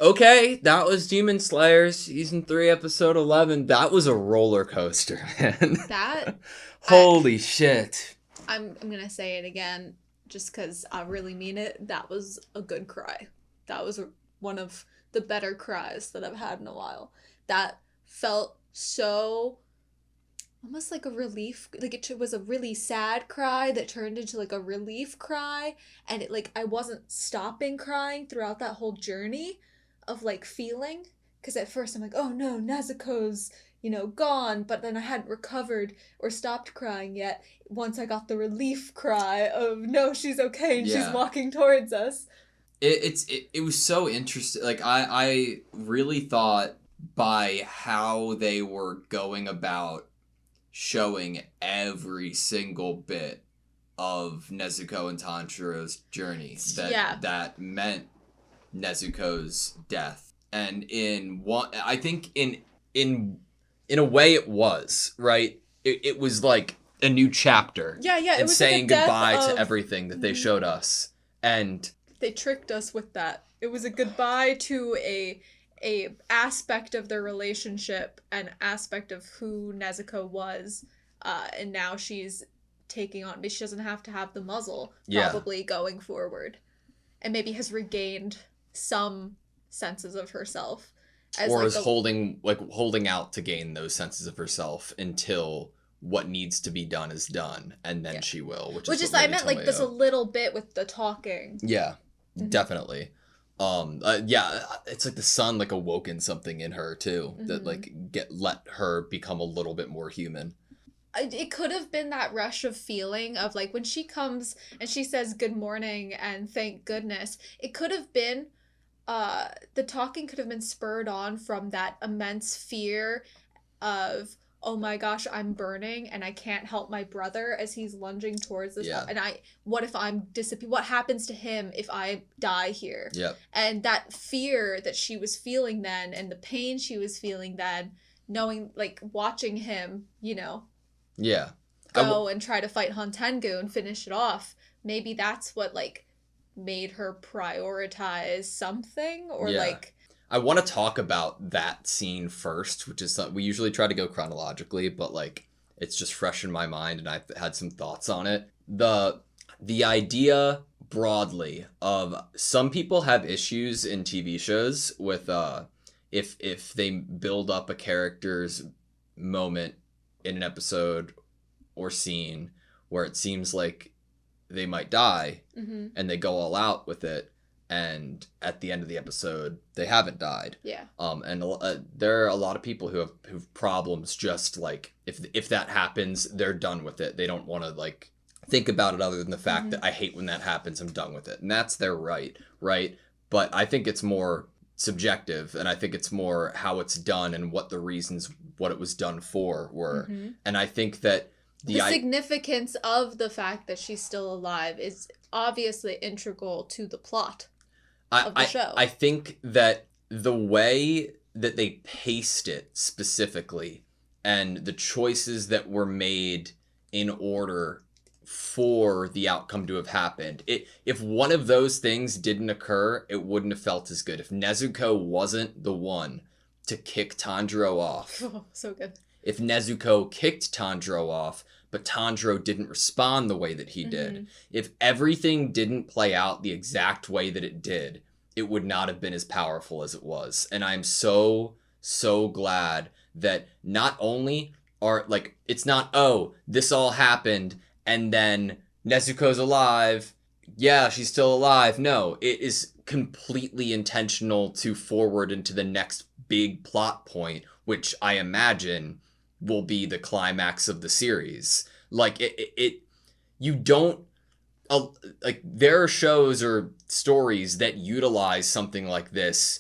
Okay, that was Demon Slayer Season 3, Episode 11. That was a roller coaster, man. Holy shit. I'm gonna say it again, just because I really mean it. That was a good cry. That was one of the better cries that I've had in a while. That felt so... almost like a relief, like it was a really sad cry that turned into like a relief cry, and it like I wasn't stopping crying throughout that whole journey of like feeling, because at first I'm like, oh no, Nezuko's gone, but then I hadn't recovered or stopped crying yet once I got the relief cry of no, she's okay and she's walking towards us. It was so interesting. Like I really thought by how they were going about showing every single bit of Nezuko and Tanjiro's journey that meant Nezuko's death. And I think in a way it was, right? It was like a new chapter. Yeah, it was saying like goodbye to everything that they showed us. And they tricked us with that. It was a goodbye to a aspect of their relationship, an aspect of who Nezuko was, and now she's taking on, she doesn't have to have the muzzle probably going forward, and maybe has regained some senses of herself, is holding out to gain those senses of herself until what needs to be done is done, and then she will, which is I meant like this a little bit with the talking. Definitely. It's like the sun like awoken something in her too, that like let her become a little bit more human. It could have been that rush of feeling of like when she comes and she says good morning and thank goodness. It could have been the talking could have been spurred on from that immense fear of, oh my gosh, I'm burning and I can't help my brother as he's lunging towards this. And what if I'm disappear? What happens to him if I die here? And that fear that she was feeling then, and the pain she was feeling then, knowing, like, watching him, go and try to fight Hontengu and finish it off. Maybe that's what, like, made her prioritize something, or like... I want to talk about that scene first, which is we usually try to go chronologically, but like it's just fresh in my mind and I've had some thoughts on it. The idea broadly of some people have issues in TV shows with if they build up a character's moment in an episode or scene where it seems like they might die and they go all out with it. And at the end of the episode, they haven't died. And there are a lot of people who have problems. Just like if that happens, they're done with it. They don't want to like think about it other than the fact that I hate when that happens. I'm done with it, and that's their right? But I think it's more subjective, and I think it's more how it's done and what the reasons what it was done for were. And I think that the significance of the fact that she's still alive is obviously integral to the plot. I think that the way that they paced it specifically and the choices that were made in order for the outcome to have happened, if one of those things didn't occur, it wouldn't have felt as good. If Nezuko wasn't the one to kick Tanjiro off. Oh, so good. If Nezuko kicked Tanjiro off, but Tanjiro didn't respond the way that he did. If everything didn't play out the exact way that it did, it would not have been as powerful as it was. And I'm so, so glad that not only are, like, it's not, oh, this all happened, and then Nezuko's alive. Yeah, she's still alive. No, it is completely intentional to forward into the next big plot point, which I imagine will be the climax of the series. Like you don't like there are shows or stories that utilize something like this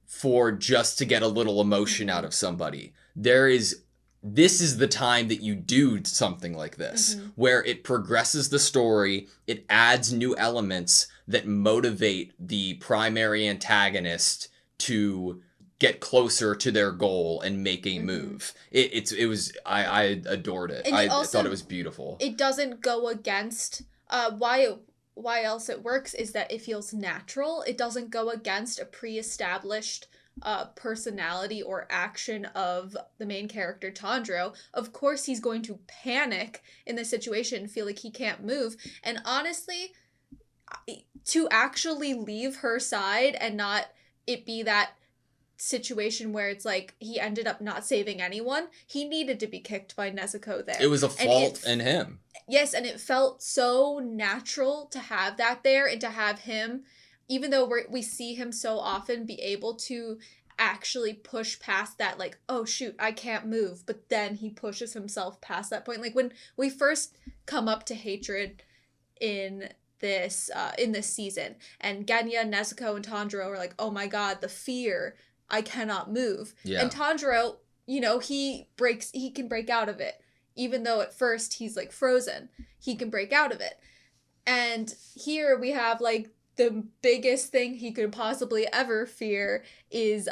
for just to get a little emotion out of somebody. This is the time that you do something like this, where it progresses the story, it adds new elements that motivate the primary antagonist to get closer to their goal and make a move. I adored it. I thought it was beautiful. It doesn't go against why else it works is that it feels natural. It doesn't go against a pre-established personality or action of the main character, Tanjiro. Of course, he's going to panic in this situation, feel like he can't move. And honestly, to actually leave her side and not it be that situation where it's like he ended up not saving anyone, he needed to be kicked by Nezuko there. It was a fault in him. Yes, and it felt so natural to have that there and to have him, even though we see him so often, be able to actually push past that, like, oh shoot, I can't move, but then he pushes himself past that point. Like when we first come up to hatred in this season, and Genya, Nezuko, and Tanjiro are like, oh my god, the fear, I cannot move. Yeah. And Tanjiro, you know, he can break out of it. Even though at first he's like frozen, he can break out of it. And here we have like the biggest thing he could possibly ever fear is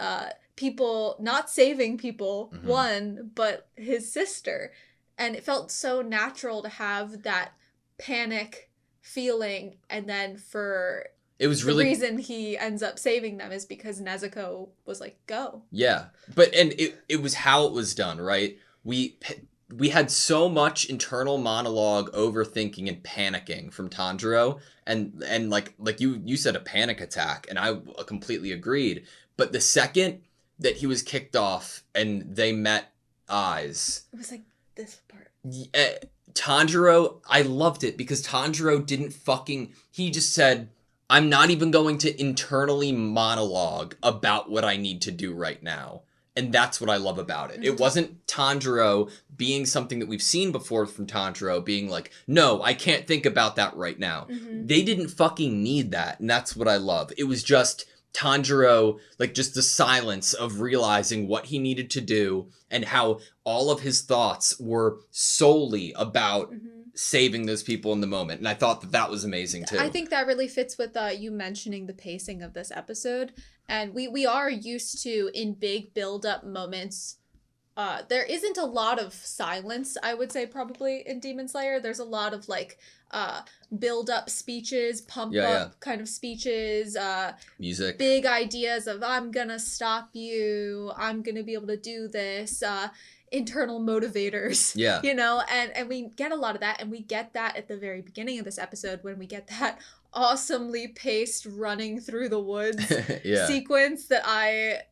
people not saving people, one, but his sister. And it felt so natural to have that panic feeling, and then for it was really the reason he ends up saving them is because Nezuko was like, go. Yeah. But and it was how it was done, right? We had so much internal monologue, overthinking, and panicking from Tanjiro, and like you said, a panic attack, and I completely agreed. But the second that he was kicked off and they met eyes, it was like this part. Tanjiro, I loved it because Tanjiro didn't he just said, I'm not even going to internally monologue about what I need to do right now. And that's what I love about it. It wasn't Tanjiro being something that we've seen before from Tanjiro, being like, no, I can't think about that right now. They didn't fucking need that. And that's what I love. It was just Tanjiro, like just the silence of realizing what he needed to do and how all of his thoughts were solely about saving those people in the moment. And I thought that was amazing too. I think that really fits with you mentioning the pacing of this episode. And we are used to, in big build-up moments, there isn't a lot of silence, I would say, probably, in Demon Slayer. There's a lot of, like, build-up speeches, pump-up kind of speeches. Music. Big ideas of, I'm gonna stop you, I'm gonna be able to do this, internal motivators. Yeah. You know, and we get a lot of that, and we get that at the very beginning of this episode when we get that awesomely paced running through the woods sequence that I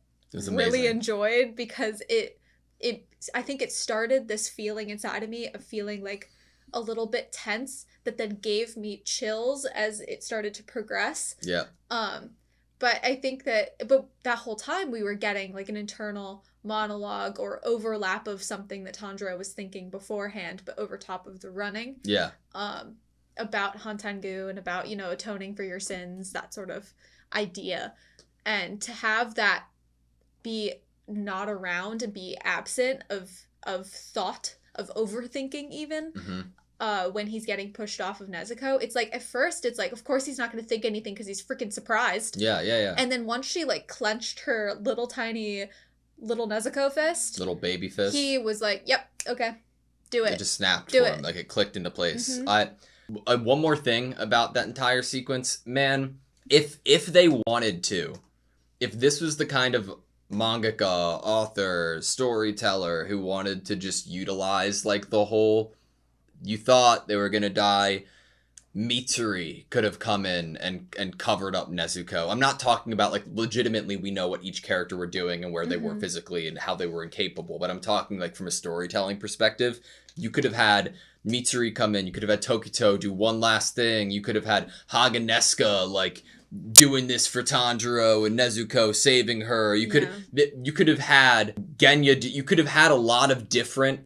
really enjoyed, because I think it started this feeling inside of me of feeling like a little bit tense that then gave me chills as it started to progress. Yeah. But I think that whole time we were getting like an internal monologue or overlap of something that Tanjiro was thinking beforehand, but over top of the running. Yeah. About Hantangu and about, you know, atoning for your sins, that sort of idea. And to have that be not around and be absent of thought, of overthinking even, when he's getting pushed off of Nezuko, it's like, at first, it's like, of course he's not going to think anything because he's freaking surprised. Yeah. And then once she, like, clenched her little tiny little Nezuko fist. Little baby fist. He was like, yep, okay, do it. It just snapped for him. Like, it clicked into place. One more thing about that entire sequence, man, if they wanted to, if this was the kind of mangaka, author, storyteller who wanted to just utilize, like, the whole, you thought they were gonna die, Mitsuri could have come in and covered up Nezuko. I'm not talking about, like, legitimately we know what each character were doing and where they were physically and how they were incapable, but I'm talking, like, from a storytelling perspective. You could have had Mitsuri come in, you could have had Tokito do one last thing, you could have had Haganeska, like, doing this for Tanjiro and Nezuko saving her. You could have had Genya, you could have had a lot of different,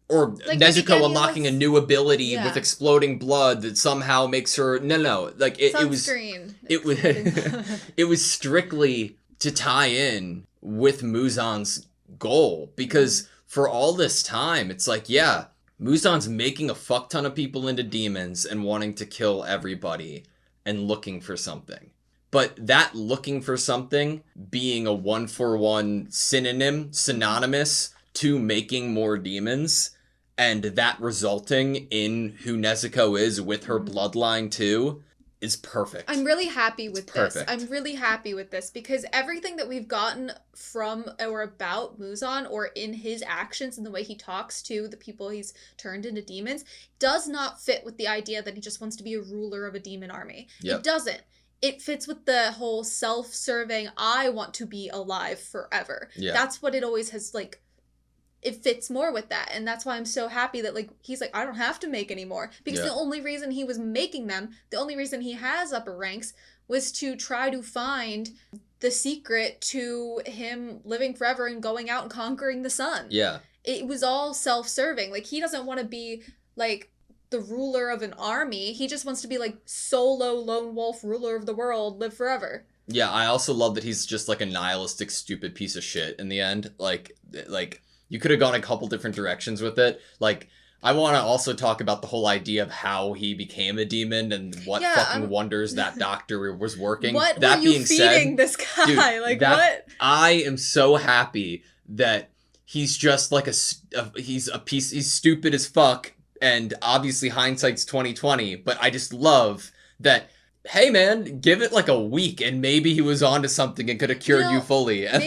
or like Nezuko unlocking a new ability with exploding blood that somehow makes her like it was it was strictly to tie in with Muzan's goal, because for all this time it's like, yeah, Muzan's making a fuck ton of people into demons and wanting to kill everybody and looking for something. But that looking for something being a 1-for-1 synonymous to making more demons, and that resulting in who Nezuko is with her bloodline too, is perfect. I'm really happy with this. Perfect. I'm really happy with this because everything that we've gotten from or about Muzan or in his actions and the way he talks to the people he's turned into demons does not fit with the idea that he just wants to be a ruler of a demon army. Yep. It doesn't. It fits with the whole self-serving, I want to be alive forever. Yeah. That's what it always has, like, it fits more with that. And that's why I'm so happy that, like, he's like, I don't have to make any more. Because the only reason he was making them, the only reason he has upper ranks was to try to find the secret to him living forever and going out and conquering the sun. Yeah. It was all self-serving. Like, he doesn't want to be, like, the ruler of an army. He just wants to be, like, solo lone wolf ruler of the world, live forever. Yeah, I also love that he's just, like, a nihilistic, stupid piece of shit in the end. Like, you could have gone a couple different directions with it. Like, I want to also talk about the whole idea of how he became a demon and what wonders that doctor was working. What that were you being feeding said, this guy? Dude, like, what? I am so happy that he's just like he's stupid as fuck, and obviously hindsight's 20/20, but I just love that. Hey man, give it like a week and maybe he was onto something and could have cured you fully. And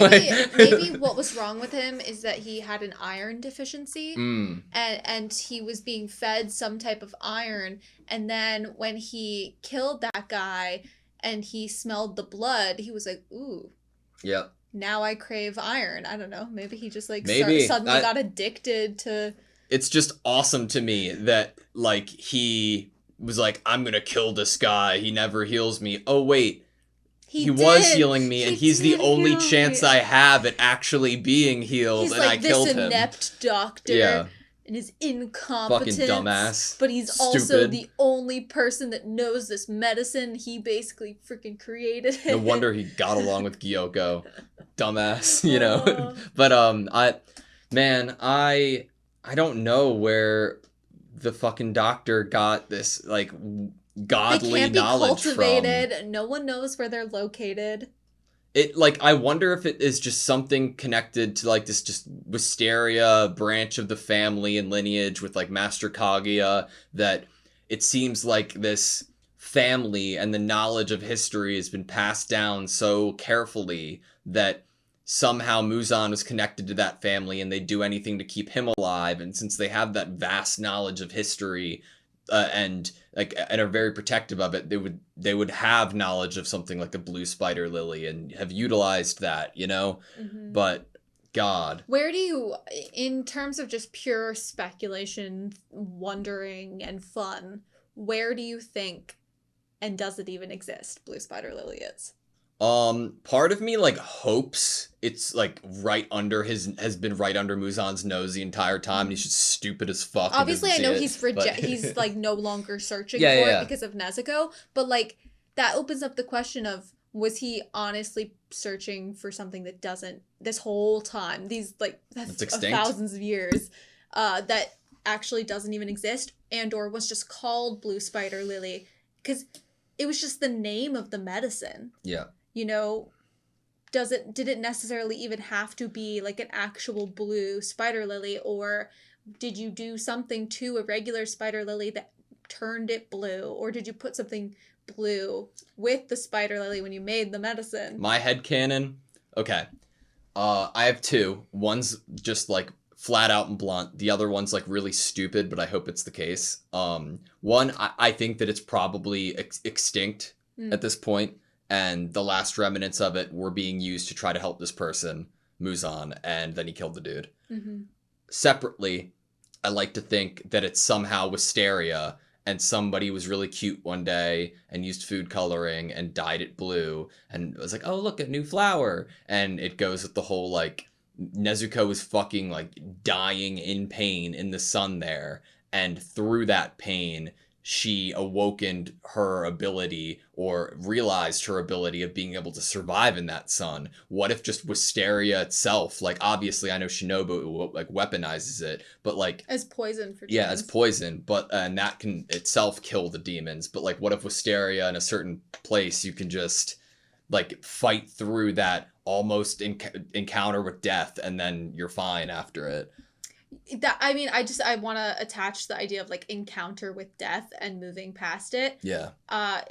maybe what was wrong with him is that he had an iron deficiency and he was being fed some type of iron, and then when he killed that guy and he smelled the blood, he was like, ooh. Yep. Now I crave iron. I don't know. Maybe he just like suddenly got addicted to... It's just awesome to me that like he was like, I'm gonna kill this guy, he never heals me. Oh wait, he was healing me, and he's the only chance I have at actually being healed. He's and like I killed him. This inept doctor and his incompetence. Fucking dumbass. But he's also the only person that knows this medicine. He basically freaking created it. No wonder he got along with Gyoko. Dumbass, you know. But I don't know where the fucking doctor got this like godly knowledge from. They can't be cultivated. No one knows where they're located. It like I wonder if it is just something connected to like this just Wisteria branch of the family and lineage with like Master Kaguya, that it seems like this family and the knowledge of history has been passed down so carefully that somehow Muzan is connected to that family and they do anything to keep him alive. And since they have that vast knowledge of history and are very protective of it, they would have knowledge of something like the blue spider lily and have utilized that, you know? Mm-hmm. But God. Where do you, in terms of just pure speculation, wondering, and fun, where do you think, and does it even exist, blue spider lily is? Part of me like hopes it's like has been right under Muzan's nose the entire time, and he's just stupid as fuck. Obviously, I know he's like no longer searching for it because of Nezuko, but like that opens up the question of, was he honestly searching for something that doesn't, this whole time, these like thousands of years, that actually doesn't even exist, and or was just called blue spider lily because it was just the name of the medicine. Yeah. You know, did it necessarily even have to be like an actual blue spider lily, or did you do something to a regular spider lily that turned it blue, or did you put something blue with the spider lily when you made the medicine? My headcanon, okay. I have two. One's just like flat out and blunt. The other one's like really stupid, but I hope it's the case. One, I think that it's probably extinct at this point. And the last remnants of it were being used to try to help this person, Muzan, and then he killed the dude. Mm-hmm. Separately, I like to think that it's somehow Wisteria, and somebody was really cute one day and used food coloring and dyed it blue, and was like, oh, look, a new flower. And it goes with the whole, like, Nezuko is fucking, like, dying in pain in the sun there, and through that pain, she awokened her ability or realized her ability of being able to survive in that sun. What if just Wisteria itself, like obviously I know Shinobu like weaponizes it, but like as poison for demons. Yeah, as poison, but and that can itself kill the demons. But like what if Wisteria in a certain place you can just like fight through that almost encounter with death and then you're fine after it. I want to attach the idea of like encounter with death and moving past it. Yeah.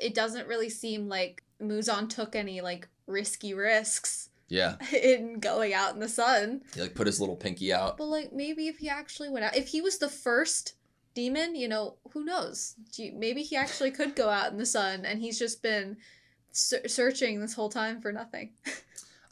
It doesn't really seem like Muzan took any like risky risks. Yeah. In going out in the sun. He like put his little pinky out. But like maybe if he actually went out, if he was the first demon, you know, who knows? Maybe he actually could go out in the sun and he's just been searching this whole time for nothing.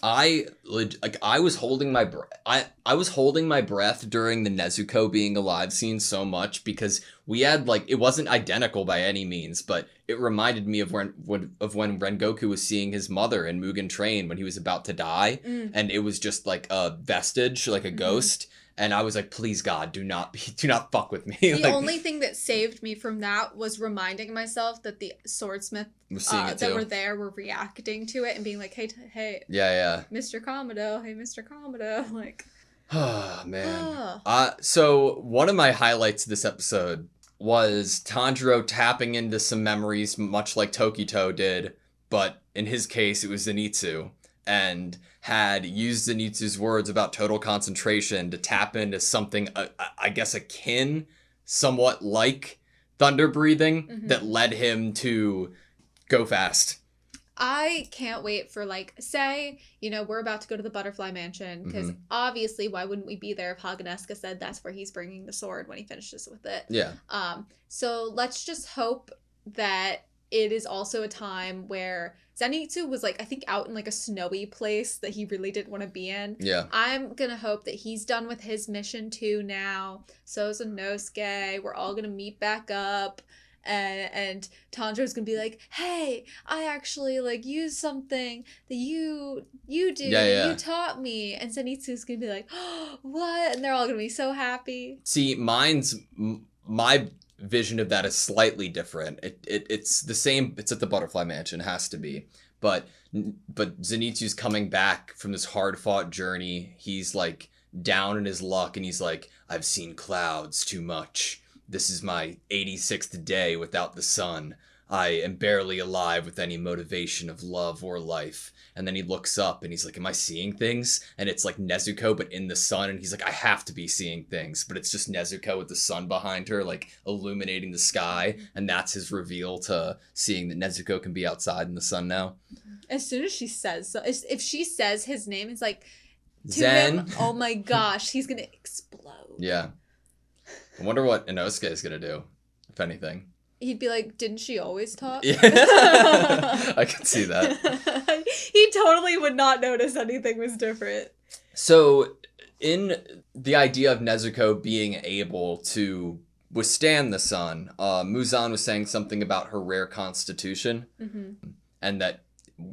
I was holding my breath. I was holding my breath during the Nezuko being alive scene so much because we had like, it wasn't identical by any means, but it reminded me of when Rengoku was seeing his mother in Mugen Train when he was about to die, and it was just like a vestige, like a ghost. And I was like, please God, do not fuck with me. The only thing that saved me from that was reminding myself that the swordsmith that were there were reacting to it and being like, hey. Yeah. Mr. Komodo, hey, Mr. Komodo. Like. Oh, man. So one of my highlights of this episode was Tanjiro tapping into some memories, much like Tokito did. But in his case, it was Zenitsu. And had used Zenitsu's words about total concentration to tap into something, I guess, akin, somewhat like thunder breathing, that led him to go fast. I can't wait for, like, say, you know, we're about to go to the Butterfly Mansion, because obviously, why wouldn't we be there if Haganeska said that's where he's bringing the sword when he finishes with it? Yeah. So let's just hope that it is also a time where Zenitsu was, like, I think out in, like, a snowy place that he really didn't want to be in. Yeah. I'm gonna hope that he's done with his mission, too, now. So's Inosuke. We're all gonna meet back up. And Tanjiro's gonna be like, hey, I actually, like, used something that you do. Yeah. You taught me. And Zenitsu's gonna be like, oh, what? And they're all gonna be so happy. See, my vision of that is slightly different. It's the same. It's at the Butterfly Mansion. It has to be. But Zenitsu's coming back from this hard-fought journey. He's, like, down in his luck, and he's like, I've seen clouds too much. This is my 86th day without the sun. I am barely alive with any motivation of love or life. And then he looks up and he's like, am I seeing things? And it's like Nezuko, but in the sun. And he's like, I have to be seeing things. But it's just Nezuko with the sun behind her, like illuminating the sky. And that's his reveal to seeing that Nezuko can be outside in the sun now. As soon as she says, so if she says his name, it's like, to Zen. him, oh my gosh, he's going to explode. Yeah. I wonder what Inosuke is going to do, if anything. He'd be like, didn't she always talk? Yeah. I can see that. He totally would not notice anything was different. So, in the idea of Nezuko being able to withstand the sun, Muzan was saying something about her rare constitution, and that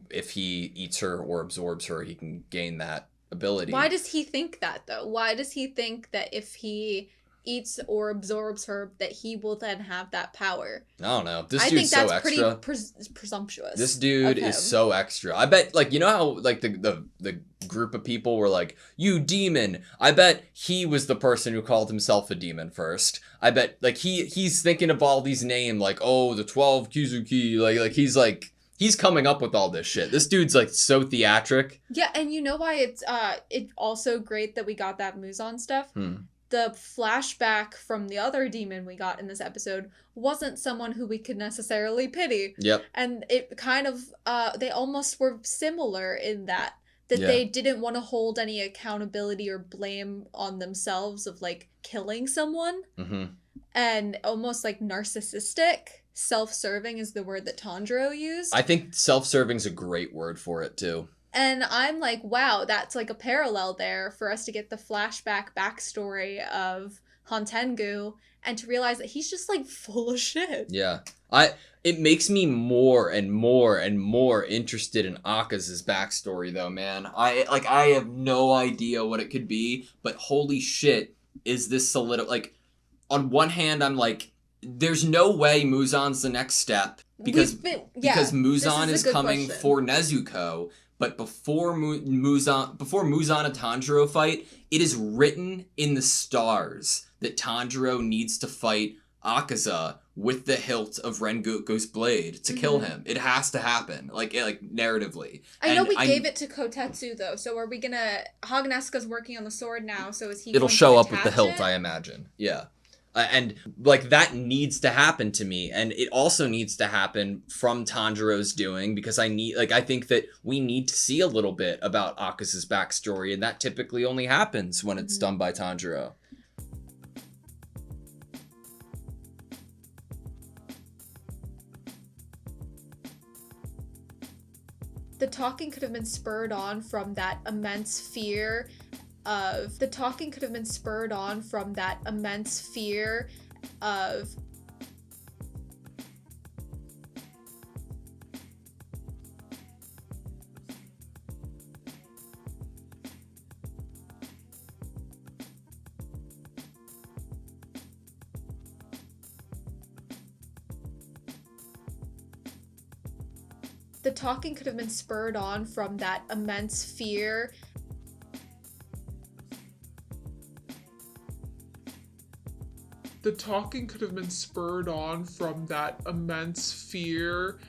if he eats her or absorbs her, he can gain that ability. Why does he think that, though? Why does he think that if he eats or absorbs her, that he will then have that power? I don't know. This I dude's think so that's extra. pretty presumptuous. This dude is so extra. I bet, like, you know how, like, the group of people were like, you demon. I bet he was the person who called himself a demon first. I bet, like, he's thinking of all these names, like, oh, the 12 Kizuki. Like, he's coming up with all this shit. This dude's, like, so theatric. Yeah, and you know why it's also great that we got that Muzan stuff? The flashback from the other demon we got in this episode wasn't someone who we could necessarily pity. Yep. And it kind of, they almost were similar in that they didn't want to hold any accountability or blame on themselves of, like, killing someone. And almost, like, narcissistic. Self-serving is the word that Tanjiro used. I think self-serving's a great word for it, too. And I'm like, wow, that's like a parallel there for us to get the flashback backstory of Hantengu and to realize that he's just, like, full of shit. Yeah. It makes me more and more and more interested in Akaza's backstory, though, man. I have no idea what it could be, but holy shit, is this like, on one hand, I'm like, there's no way Muzan's the next step because Muzan is coming for Nezuko. But before Muzan and Tanjiro fight, it is written in the stars that Tanjiro needs to fight Akaza with the hilt of Rengoku's blade to kill him. It has to happen, like narratively. I know we gave it to Kotetsu though, so are we gonna... Haganesuka's working on the sword now, so is he It'll going show to up with the hilt, attach it? I imagine. Yeah. And, like, that needs to happen to me, and it also needs to happen from Tanjiro's doing, because I think that we need to see a little bit about Akasa's backstory, and that typically only happens when it's done by Tanjiro. The talking could have been spurred on from that immense fear of... The talking could have been spurred on from that immense fear of... The talking could have been spurred on from that immense fear. The talking could have been spurred on from that immense fear